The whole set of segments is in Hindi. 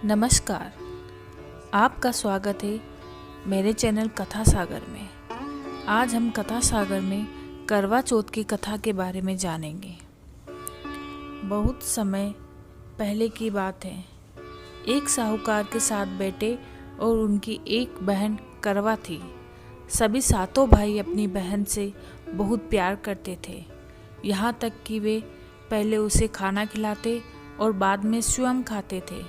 नमस्कार, आपका स्वागत है मेरे चैनल कथा सागर में। आज हम कथा सागर में करवा चौथ की कथा के बारे में जानेंगे। बहुत समय पहले की बात है। एक साहूकार के 7 बेटे और उनकी एक बहन करवा थी। सभी सातों भाई अपनी बहन से बहुत प्यार करते थे, यहाँ तक कि वे पहले उसे खाना खिलाते और बाद में स्वयं खाते थे।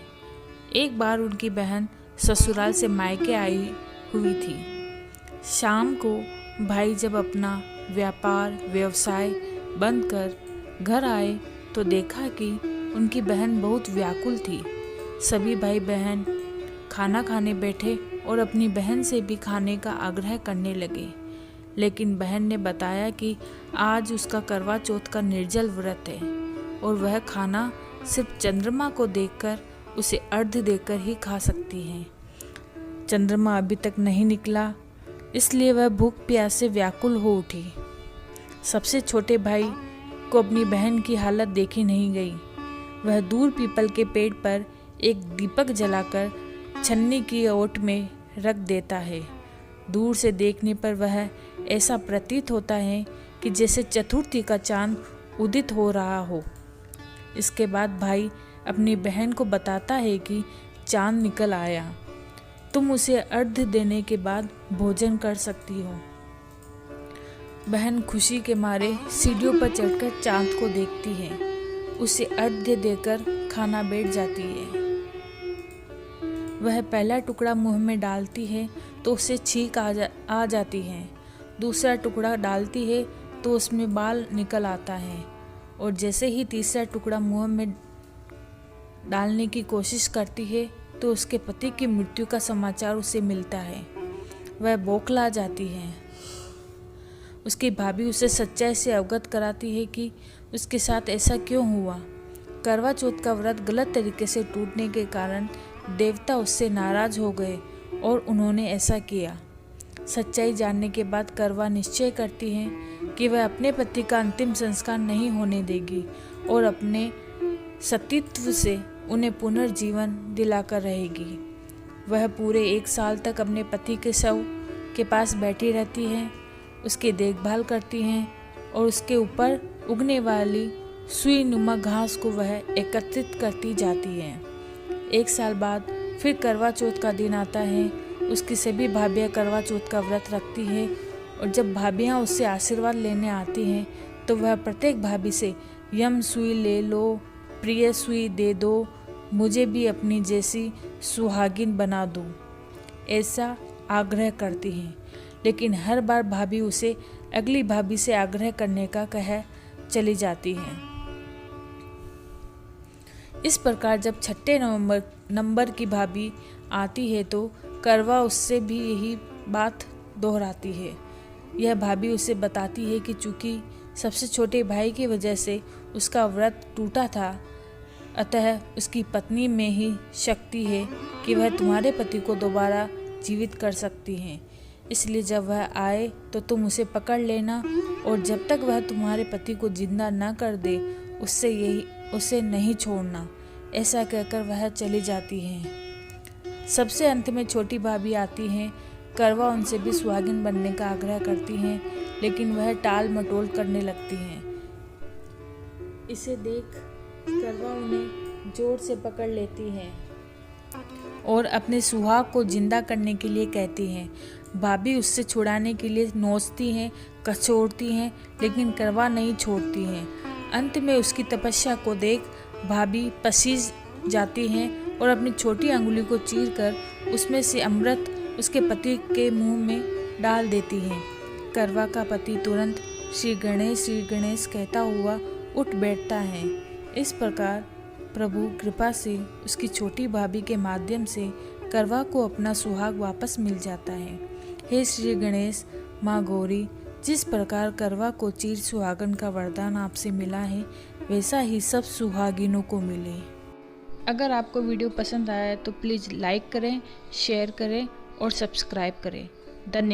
एक बार उनकी बहन ससुराल से मायके आई हुई थी। शाम को भाई जब अपना व्यापार व्यवसाय बंद कर घर आए तो देखा कि उनकी बहन बहुत व्याकुल थी। सभी भाई बहन खाना खाने बैठे और अपनी बहन से भी खाने का आग्रह करने लगे, लेकिन बहन ने बताया कि आज उसका करवा चौथ का निर्जल व्रत है और वह खाना सिर्फ चंद्रमा को देखकर उसे अर्घ्य देकर ही खा सकती हैं। चंद्रमा अभी तक नहीं निकला, इसलिए वह भूख प्यास से व्याकुल हो उठी। सबसे छोटे भाई को अपनी बहन की हालत देखी नहीं गई। वह दूर पीपल के पेड़ पर एक दीपक जलाकर छन्नी की ओट में रख देता है। दूर से देखने पर वह ऐसा प्रतीत होता है कि जैसे चतुर्थी का चांद उदित हो रहा हो। इसके बाद भाई अपनी बहन को बताता है कि चांद निकल आया, तुम उसे अर्घ्य देने के बाद भोजन कर सकती हो। बहन खुशी के मारे सीढ़ियों पर चढ़कर चांद को देखती है, उसे अर्घ्य देकर खाना बैठ जाती है। वह पहला टुकड़ा मुंह में डालती है तो उसे छींक आ जाती है। दूसरा टुकड़ा डालती है तो उसमें बाल निकल आता है, और जैसे ही तीसरा टुकड़ा मुंह में डालने की कोशिश करती है तो उसके पति की मृत्यु का समाचार उसे मिलता है। वह बौखला जाती है। उसकी भाभी उसे सच्चाई से अवगत कराती है कि उसके साथ ऐसा क्यों हुआ। करवा चौथ का व्रत गलत तरीके से टूटने के कारण देवता उससे नाराज हो गए और उन्होंने ऐसा किया। सच्चाई जानने के बाद करवा निश्चय करती है कि वह अपने पति का अंतिम संस्कार नहीं होने देगी और अपने सतीत्व से उन्हें पुनर्जीवन दिलाकर रहेगी। वह पूरे 1 साल तक अपने पति के शव के पास बैठी रहती है, उसकी देखभाल करती हैं और उसके ऊपर उगने वाली सुई नुमा घास को वह एकत्रित करती जाती है। 1 साल बाद फिर करवा चौथ का दिन आता है। उसकी सभी भाभियाँ करवा चौथ का व्रत रखती हैं और जब भाभियाँ उससे आशीर्वाद लेने आती हैं तो वह प्रत्येक भाभी से यम सुई ले लो, प्रिय सुई दे दो, मुझे भी अपनी जैसी सुहागिन बना दो, ऐसा आग्रह करती हैं। लेकिन हर बार भाभी उसे अगली भाभी से आग्रह करने का कह चली जाती हैं। इस प्रकार जब 6 नंबर की भाभी आती है तो करवा उससे भी यही बात दोहराती है। यह भाभी उसे बताती है कि चूंकि सबसे छोटे भाई की वजह से उसका व्रत टूटा था, अतः उसकी पत्नी में ही शक्ति है कि वह तुम्हारे पति को दोबारा जीवित कर सकती हैं। इसलिए जब वह आए तो तुम उसे पकड़ लेना और जब तक वह तुम्हारे पति को जिंदा न कर दे उसे नहीं छोड़ना। ऐसा कहकर वह चली जाती हैं। सबसे अंत में छोटी भाभी आती हैं। करवा उनसे भी सुहागिन बनने का आग्रह करती हैं, लेकिन वह टाल मटोल करने लगती हैं। इसे देख करवा उन्हें जोर से पकड़ लेती है और अपने सुहाग को जिंदा करने के लिए कहती हैं। भाभी उससे छुड़ाने के लिए नोचती हैं, कचोड़ती हैं, लेकिन करवा नहीं छोड़ती हैं। अंत में उसकी तपस्या को देख भाभी पसीज जाती हैं और अपनी छोटी अंगुली को चीरकर उसमें से अमृत उसके पति के मुंह में डाल देती हैं। करवा का पति तुरंत श्री गणेश कहता हुआ उठ बैठता है। इस प्रकार प्रभु कृपा से उसकी छोटी भाभी के माध्यम से करवा को अपना सुहाग वापस मिल जाता है। हे श्री गणेश, माँ गौरी, जिस प्रकार करवा को चिर सुहागन का वरदान आपसे मिला है, वैसा ही सब सुहागिनों को मिले। अगर आपको वीडियो पसंद आया है तो प्लीज़ लाइक करें, शेयर करें और सब्सक्राइब करें। धन्यवाद।